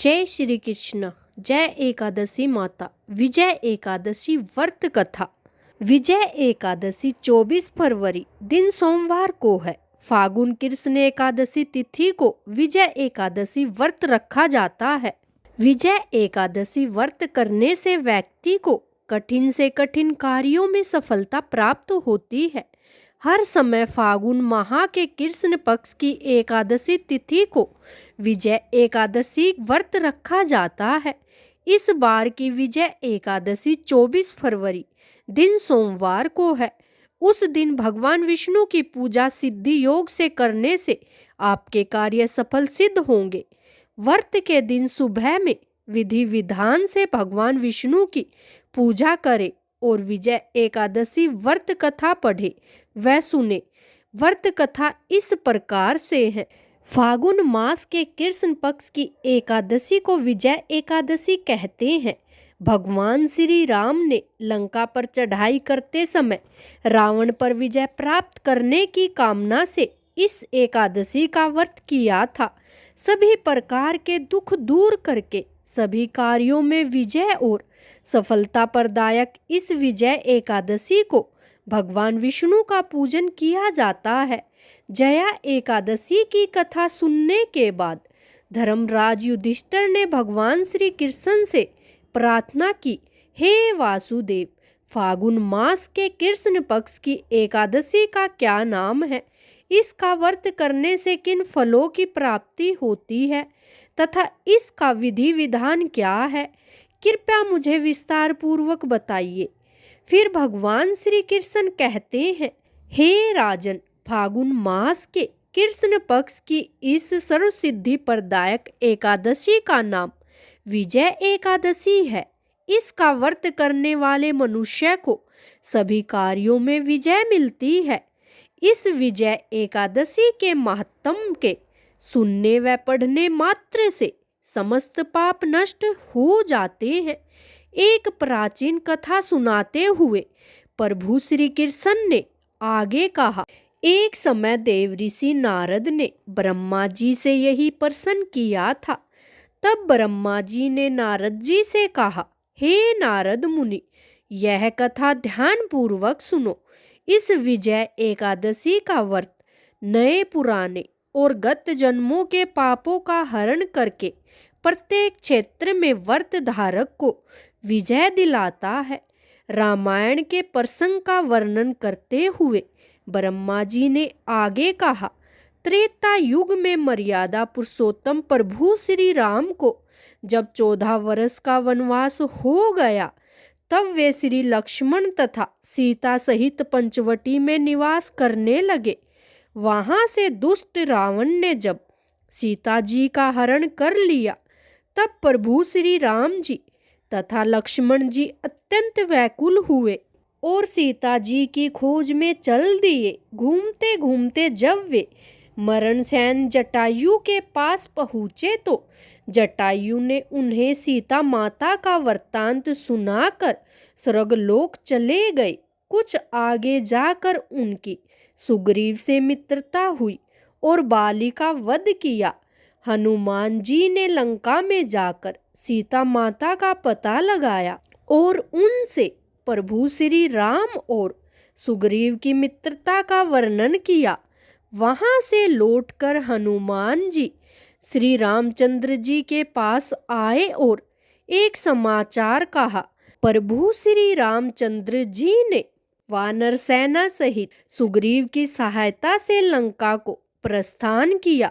जय श्री कृष्ण। जय एकादशी माता। विजय एकादशी व्रत कथा। विजय एकादशी 24 फरवरी दिन सोमवार को है। फागुन कृष्ण एकादशी तिथि को विजय एकादशी व्रत रखा जाता है। विजय एकादशी व्रत करने से व्यक्ति को कठिन से कठिन कार्यों में सफलता प्राप्त होती है। हर समय फागुन माह के कृष्ण पक्ष की एकादशी तिथि को विजय एकादशी व्रत रखा जाता है। इस बार की विजय एकादशी 24 फरवरी दिन सोमवार को है। उस दिन भगवान विष्णु की पूजा सिद्धि योग से करने से आपके कार्य सफल सिद्ध होंगे। व्रत के दिन सुबह में विधि विधान से भगवान विष्णु की पूजा करें और विजय एकादशी व्रत कथा पढ़े व सुने। व्रत कथा इस प्रकार से है। फागुन मास के कृष्ण पक्ष की एकादशी को विजय एकादशी कहते हैं। भगवान श्री राम ने लंका पर चढ़ाई करते समय रावण पर विजय प्राप्त करने की कामना से इस एकादशी का व्रत किया था। सभी प्रकार के दुख दूर करके सभी कार्यों में विजय और सफलता प्रदायक इस विजय एकादशी को भगवान विष्णु का पूजन किया जाता है। जया एकादशी की कथा सुनने के बाद धर्मराज युधिष्ठिर ने भगवान श्री कृष्ण से प्रार्थना की, हे वासुदेव, फागुन मास के कृष्ण पक्ष की एकादशी का क्या नाम है? इसका व्रत करने से किन फलों की प्राप्ति होती है तथा इसका विधि विधान क्या है? कृपया मुझे विस्तार पूर्वक बताइए। फिर भगवान श्री कृष्ण कहते हैं, हे राजन, फागुन मास के कृष्ण पक्ष की इस सर्व सिद्धि प्रदायक एकादशी का नाम विजय एकादशी है। इसका व्रत करने वाले मनुष्य को सभी कार्यों में विजय मिलती है। इस विजय एकादशी के महात्म्य के सुनने व पढ़ने मात्र से समस्त पाप नष्ट हो जाते हैं। एक प्राचीन कथा सुनाते हुए प्रभु श्री कृष्ण ने आगे कहा, एक समय देव ऋषि नारद ने ब्रह्मा जी से यही प्रश्न किया था। तब ब्रह्मा जी ने नारद जी से कहा, हे नारद मुनि, यह कथा ध्यान पूर्वक सुनो। इस विजय एकादशी का व्रत नए पुराने और गत जन्मों के पापों का हरण करके प्रत्येक क्षेत्र में व्रत धारक को विजय दिलाता है। रामायण के प्रसंग का वर्णन करते हुए ब्रह्मा जी ने आगे कहा, त्रेता युग में मर्यादा पुरुषोत्तम प्रभु श्री राम को जब 14 वर्ष का वनवास हो गया, तब वे श्री लक्ष्मण तथा सीता सहित पंचवटी में निवास करने लगे। वहां से दुष्ट रावण ने जब सीता जी का हरण कर लिया, तब प्रभु श्री राम जी तथा लक्ष्मण जी अत्यंत व्याकुल हुए और सीता जी की खोज में चल दिए। घूमते घूमते जब वे मरणसैन जटायु के पास पहुँचे तो जटायु ने उन्हें सीता माता का वृत्तांत सुनाकर स्वर्गलोक चले गए। कुछ आगे जाकर उनकी सुग्रीव से मित्रता हुई और बाली का वध किया। हनुमान जी ने लंका में जाकर सीता माता का पता लगाया और उनसे प्रभु श्री राम और सुग्रीव की मित्रता का वर्णन किया। वहां से लौटकर हनुमान जी श्री रामचंद्र जी के पास आए और एक समाचार कहा। प्रभु श्री रामचंद्र जी ने वानर सेना सहित सुग्रीव की सहायता से लंका को प्रस्थान किया।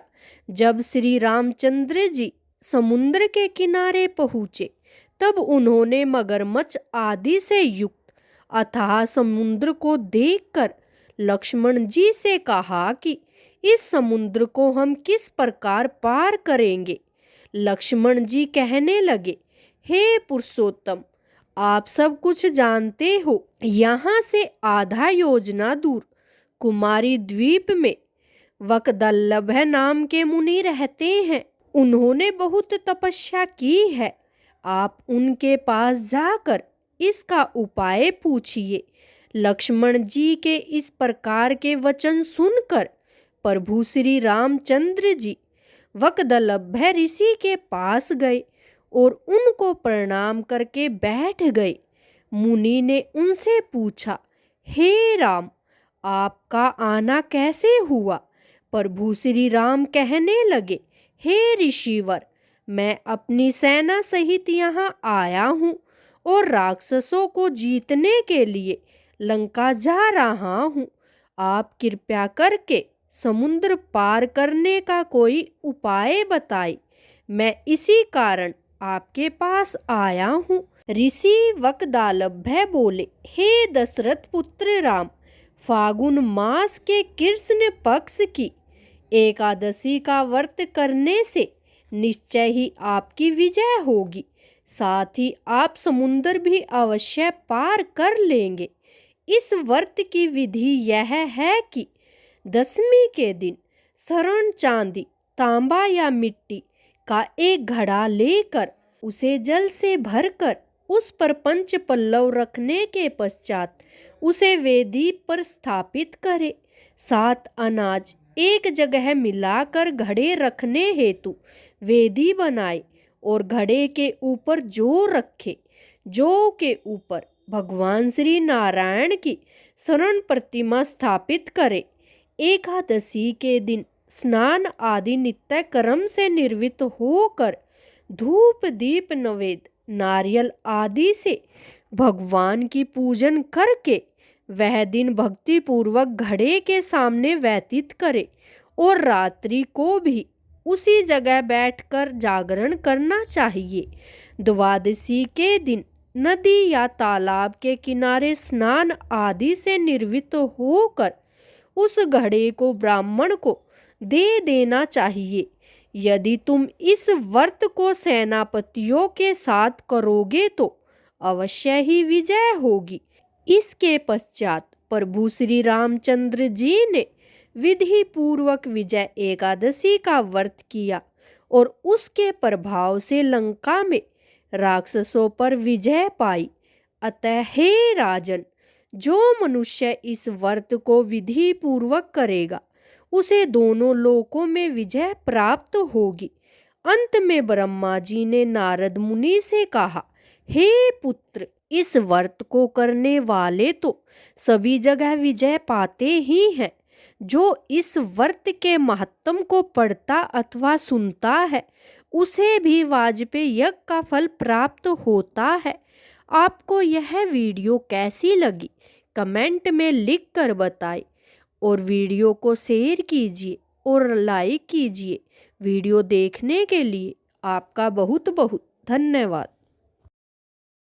जब श्री रामचंद्र जी समुद्र के किनारे पहुँचे, तब उन्होंने मगरमच्छ आदि से युक्त अथाह समुद्र को देखकर लक्ष्मण जी से कहा कि इस समुद्र को हम किस प्रकार पार करेंगे। लक्ष्मण जी कहने लगे, हे पुरुषोत्तम, आप सब कुछ जानते हो। यहाँ से आधा योजना दूर कुमारी द्वीप में वकदल्लभ नाम के मुनि रहते हैं। उन्होंने बहुत तपस्या की है। आप उनके पास जाकर इसका उपाय पूछिए। लक्ष्मण जी के इस प्रकार के वचन सुनकर प्रभु श्री रामचंद्र जी वकदलभ्य ऋषि के पास गए और उनको प्रणाम करके बैठ गए। मुनि ने उनसे पूछा, हे राम, आपका आना कैसे हुआ? प्रभु श्री राम कहने लगे, हे ऋषिवर, मैं अपनी सेना सहित यहाँ आया हूँ और राक्षसों को जीतने के लिए लंका जा रहा हूँ। आप कृपया करके समुद्र पार करने का कोई उपाय बताइए। मैं इसी कारण आपके पास आया हूँ। ऋषि वकदालभ्य बोले, हे दशरथ पुत्र राम, फागुन मास के कृष्ण पक्ष की एकादशी का व्रत करने से निश्चय ही आपकी विजय होगी। साथ ही आप समुद्र भी अवश्य पार कर लेंगे। इस व्रत की विधि यह है कि दशमी के दिन स्वर्ण, चांदी, तांबा या मिट्टी का एक घड़ा लेकर उसे जल से भरकर उस पर 5 पल्लव रखने के पश्चात उसे वेदी पर स्थापित करें। 7 अनाज एक जगह मिलाकर घड़े रखने हेतु वेदी बनाए और घड़े के ऊपर जौ रखे। जौ के ऊपर भगवान श्री नारायण की स्वर्ण प्रतिमा स्थापित करें। एकादशी के दिन स्नान आदि नित्य कर्म से निर्वृत्त होकर धूप, दीप, नैवेद्य, नारियल आदि से भगवान की पूजन करके वह दिन भक्ति पूर्वक घड़े के सामने व्यतीत करे और रात्रि को भी उसी जगह बैठकर जागरण करना चाहिए। द्वादशी के दिन नदी या तालाब के किनारे स्नान आदि से निर्वृत्त होकर उस घड़े को ब्राह्मण को दे देना चाहिए। यदि तुम इस व्रत को सेनापतियों के साथ करोगे तो अवश्य ही विजय होगी। इसके पश्चात प्रभु श्री रामचंद्र जी ने विधि पूर्वक विजय एकादशी का व्रत किया और उसके प्रभाव से लंका में राक्षसों पर विजय पाई। अतः हे राजन, जो मनुष्य इस व्रत को विधि पूर्वक करेगा उसे दोनों लोकों में विजय प्राप्त होगी। अंत में ब्रह्मा जी ने नारद मुनि से कहा, हे पुत्र, इस व्रत को करने वाले तो सभी जगह विजय पाते ही हैं। जो इस व्रत के महत्व को पढ़ता अथवा सुनता है उसे भी वाजपेयी यज्ञ का फल प्राप्त होता है। आपको यह वीडियो कैसी लगी कमेंट में लिख कर बताएं और वीडियो को शेयर कीजिए और लाइक कीजिए। वीडियो देखने के लिए आपका बहुत बहुत धन्यवाद।